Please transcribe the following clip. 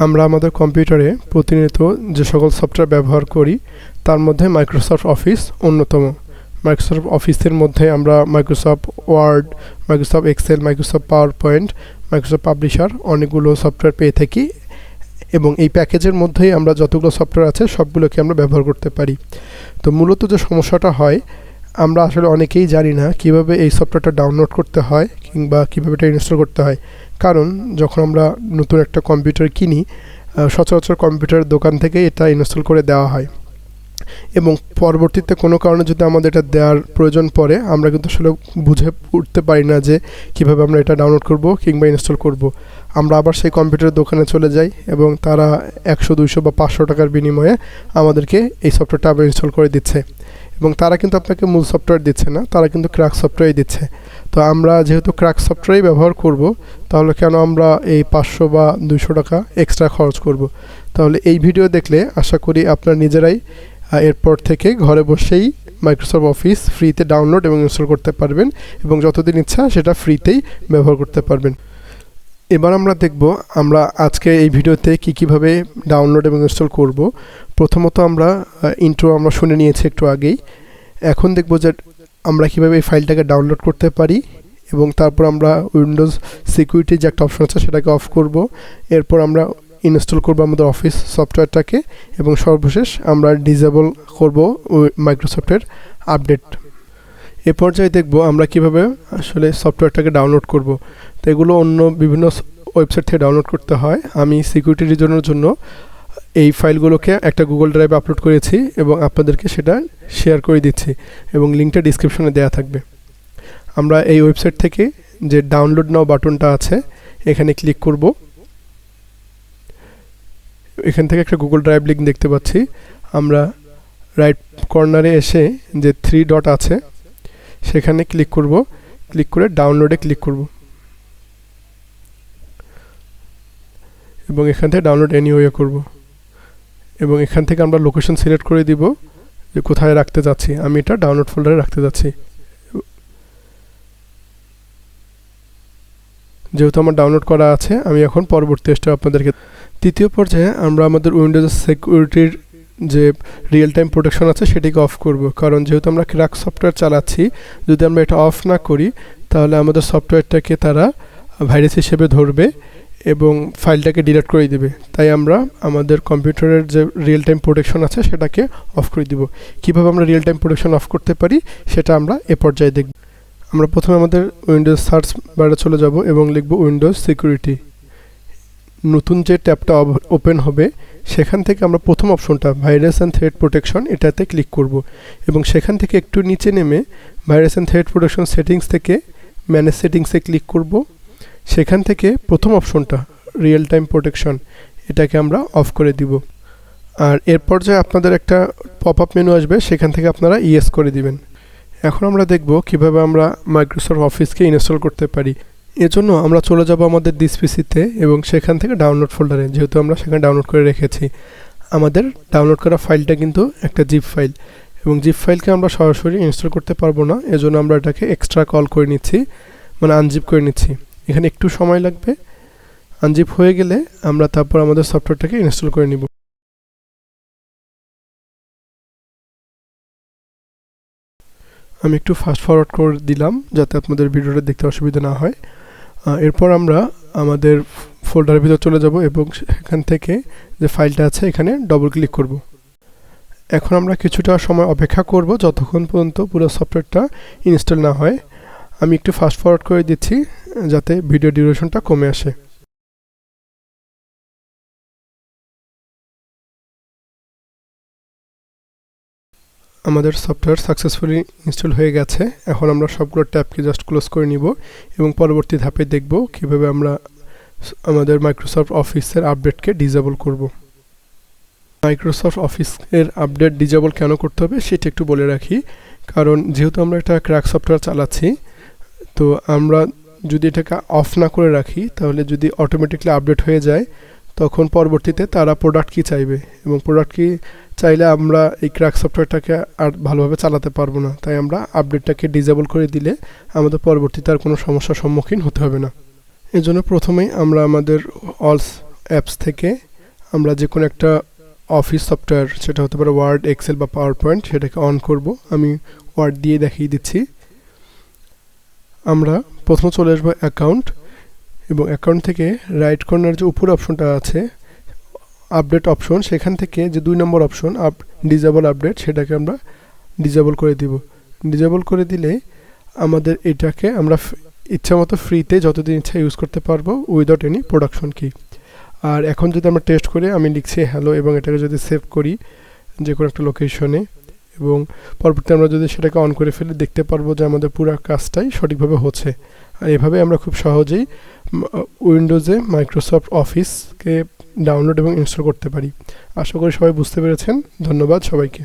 আমরা আমাদের কম্পিউটারে প্রতিনিয়ত যে সকল সফটওয়্যার ব্যবহার করি তার মধ্যে মাইক্রোসফট অফিস অন্যতম। মাইক্রোসফট অফিসের মধ্যে আমরা Microsoft Word, Microsoft Excel, Microsoft PowerPoint, Microsoft Publisher অনেকগুলো সফটওয়্যার পেয়ে থাকি এবং এই প্যাকেজের মধ্যেই আমরা যতগুলো সফটওয়্যার আছে সবগুলোকে আমরা ব্যবহার করতে পারি। তো মূলত যে সমস্যাটা হয়, আমরা আসলে অনেকেই জানি না কিভাবে এই সফটওয়্যারটা ডাউনলোড করতে হয় কিংবা কীভাবে এটা ইনস্টল করতে হয়। কারণ যখন আমরা নতুন একটা কম্পিউটার কিনি, সচরাচর কম্পিউটারের দোকান থেকে এটা ইনস্টল করে দেওয়া হয় এবং পরবর্তীতে কোনো কারণে যদি আমাদের এটা দেওয়ার প্রয়োজন পড়ে, আমরা কিন্তু আসলে বুঝে উঠতে পারি না যে কীভাবে আমরা এটা ডাউনলোড করব কিংবা ইনস্টল করব। আমরা আবার সেই কম্পিউটারের দোকানে চলে যাই এবং তারা 100, 200 বা 500 টাকার বিনিময়ে আমাদেরকে এই সফটওয়্যারটা আবার ইনস্টল করে দিচ্ছে এবং তারা কিন্তু আপনাকে মূল সফটওয়্যার দিচ্ছে না, তারা কিন্তু ক্র্যাক সফটওয়্যারই দিচ্ছে। তো আমরা যেহেতু ক্র্যাক সফটওয়্যারই ব্যবহার করব, তাহলে কেন আমরা এই 500 বা 200 টাকা এক্সট্রা খরচ করব? তাহলে এই ভিডিও দেখলে আশা করি আপনারা নিজেরাই এরপর থেকে ঘরে বসেই মাইক্রোসফট অফিস ফ্রিতে ডাউনলোড এবং ইনস্টল করতে পারবেন এবং যতদিন ইচ্ছা সেটা ফ্রিতেই ব্যবহার করতে পারবেন। এবার আমরা দেখব আমরা আজকে এই ভিডিওতে কীভাবে ডাউনলোড এবং ইনস্টল করব। প্রথমত আমরা ইন্ট্রো আমরা শুনে নিয়েছি একটু আগেই। এখন দেখব যে আমরা কীভাবে এই ফাইলটাকে ডাউনলোড করতে পারি এবং তারপর আমরা উইন্ডোজ সিকিউরিটি যে একটা অপশন আছে সেটাকে অফ করব। এরপর আমরা ইনস্টল করব আমাদের অফিস সফটওয়্যারটাকে এবং সর্বশেষ আমরা ডিসেবল করব মাইক্রোসফটের আপডেট। এ পর্যায়ে দেখব আমরা কিভাবে আসলে সফটওয়্যারটাকে ডাউনলোড করব। তো এগুলো অন্য বিভিন্ন ওয়েবসাইট থেকে ডাউনলোড করতে হয়। আমি সিকিউরিটি রিজনের জন্য এই ফাইলগুলোকে একটা গুগল ড্রাইভে আপলোড করেছি এবং আপনাদেরকে সেটা শেয়ার করে দিচ্ছি এবং লিঙ্কটা ডিসক্রিপশনে দেওয়া থাকবে। আমরা এই ওয়েবসাইট থেকে যে ডাউনলোড নাও বাটনটা আছে এখানে ক্লিক করব। এখান থেকে একটা গুগল ড্রাইভ লিঙ্ক দেখতে পাচ্ছি। আমরা রাইট কর্নারে এসে যে 3 ডট আছে সেখানে ক্লিক করব, ক্লিক করে ডাউনলোডে ক্লিক করব এবং এখান থেকে ডাউনলোড এনিওয়ে করব এবং এখান থেকে আমরা লোকেশন সিলেক্ট করে দিব যে কোথায় রাখতে যাচ্ছি। আমি এটা ডাউনলোড ফোল্ডারে রাখতে যাচ্ছি। যেহেতু আমার ডাউনলোড করা আছে, আমি এখন পরবর্তী স্টেপ আপনাদেরকে। তৃতীয় পর্যায়ে আমরা আমাদের উইন্ডোজ সিকিউরিটির যে রিয়েল টাইম প্রোটেকশন আছে সেটিকে অফ করব। কারণ যেহেতু আমরা ক্র্যাক সফটওয়্যার চালাচ্ছি, যদি আমরা এটা অফ না করি তাহলে আমাদের সফটওয়্যারটাকে তারা ভাইরাস হিসেবে ধরবে এবং ফাইলটাকে ডিলিট করে দিবে। তাই আমরা আমাদের কম্পিউটারের যে রিয়েল টাইম প্রোটেকশন আছে সেটাকে অফ করে দিব। কীভাবে আমরা রিয়েল টাইম প্রোটেকশন অফ করতে পারি সেটা আমরা এ পর্যায়ে দেখব। আমরা প্রথমে আমাদের উইন্ডোজ সার্চ বারে চলে যাব এবং লিখব উইন্ডোজ সিকিউরিটি। নতুন যে ট্যাবটা ওপেন হবে সেখান থেকে আমরা প্রথম অপশনটা ভাইরাস অ্যান্ড থ্রেট প্রোটেকশন এটাতে ক্লিক করব এবং সেখান থেকে একটু নিচে নেমে virus and threat protection settings থেকে ম্যানেজ সেটিংসে ক্লিক করব। সেখান থেকে প্রথম অপশনটা রিয়েল টাইম প্রোটেকশন এটাকে আমরা অফ করে দিব। আর এর পর্যায়ে আপনাদের একটা পপ আপ মেনু আসবে, সেখান থেকে আপনারা ইয়েস করে দিবেন। এখন আমরা দেখব কিভাবে আমরা মাইক্রোসফট অফিসকে ইনস্টল করতে পারি। এজন্য আমরা চলে যাব আমাদের দিস পিসিতে এবং সেখান থেকে ডাউনলোড ফোল্ডারে, যেহেতু আমরা সেখানে ডাউনলোড করে রেখেছি। আমাদের ডাউনলোড করা ফাইলটা কিন্তু একটা জিপ ফাইল এবং জিপ ফাইলকে আমরা সরাসরি ইনস্টল করতে পারবো না, এজন্য আমরা এটাকে এক্সট্রা কল করে নিচ্ছি, মানে আনজিপ করে নিচ্ছি। এখানে একটু সময় লাগবে। আনজিপ হয়ে গেলে আমরা তারপর আমাদের সফটওয়্যারটাকে ইনস্টল করে নিব। আমি একটু ফাস্ট ফরওয়ার্ড করে দিলাম যাতে আপনাদের ভিডিওটা দেখতে অসুবিধা না হয়। এরপর আমরা আমাদের ফোল্ডারের ভিতর চলে যাব এবং সেখান থেকে যে ফাইলটা আছে এখানে ডবল ক্লিক করব। এখন আমরা কিছুটা সময় অপেক্ষা করব যতক্ষণ পর্যন্ত পুরো সফটওয়্যারটা ইনস্টল না হয়। আমি একটু ফাস্ট ফরওয়ার্ড করে দিচ্ছি যাতে ভিডিও ডিউরেশনটা কমে আসে। আমাদের সফটওয়্যার সাকসেসফুলি ইনস্টল হয়ে গেছে। এখন আমরা সবগুলো ট্যাবকে জাস্ট ক্লোজ করে নিব এবং পরবর্তী ধাপে দেখব কিভাবে আমরা আমাদের মাইক্রোসফট অফিসের আপডেটকে ডিসেবল করব। মাইক্রোসফট অফিসের আপডেট ডিসেবল কেন করতে হবে সেটা একটু বলে রাখি। কারণ যেহেতু আমরা একটা ক্র্যাক সফটওয়্যার চালাচ্ছি, তো আমরা যদি এটাকে অফ না করে রাখি তাহলে যদি অটোমেটিকলি আপডেট হয়ে যায় তখন পরবর্তীতে তারা প্রোডাক্ট কি চাইবে এবং প্রোডাক্ট কি চাইলে আমরা এই ক্র্যাক সফটওয়্যারটাকে আর ভালোভাবে চালাতে পারবো না। তাই আমরা আপডেটটাকে ডিসেবল করে দিলে আমাদের পরবর্তীতে আর কোনো সমস্যার সম্মুখীন হতে হবে না। এজন্য প্রথমেই আমরা আমাদের অ্যাপস থেকে আমরা যে কোনো একটা অফিস সফটওয়্যার, সেটা হতে পারে ওয়ার্ড, এক্সেল বা পাওয়ার পয়েন্ট, সেটাকে অন করব। আমি ওয়ার্ড দিয়ে দেখিয়ে দিচ্ছি। আমরা প্রথমে চলে আসবো অ্যাকাউন্ট, এবং অ্যাকাউন্ট থেকে রাইট কর্নার যে উপরে অপশনটা আছে আপডেট অপশন, সেখান থেকে যে 2 নম্বর অপশন ডিজেবল আপডেট, সেটাকে আমরা ডিজেবল করে দিব। ডিজেবল করে দিলে আমাদের এটাকে আমরা ইচ্ছা মতো ফ্রিতে যতদিন ইচ্ছা ইউজ করতে পারবো উইদাউট এনি প্রোডাকশন কি। আর এখন যদি আমরা টেস্ট করি, আমি লিখছি হ্যালো এবং এটাকে যদি সেভ করি যে কোনো একটা লোকেশনে, এবং পরবর্তী আমরা যদি সেটাকে অন করে ফেলি, দেখতে পারবো যে আমাদের পুরো কাজটাই সঠিকভাবে হচ্ছে। আর এভাবে আমরা খুব সহজেই উইন্ডোজে মাইক্রোসফট অফিসকে ডাউনলোড এবং ইনস্টল করতে পারি। আশা করি সবাই বুঝতে পেরেছেন। ধন্যবাদ সবাইকে।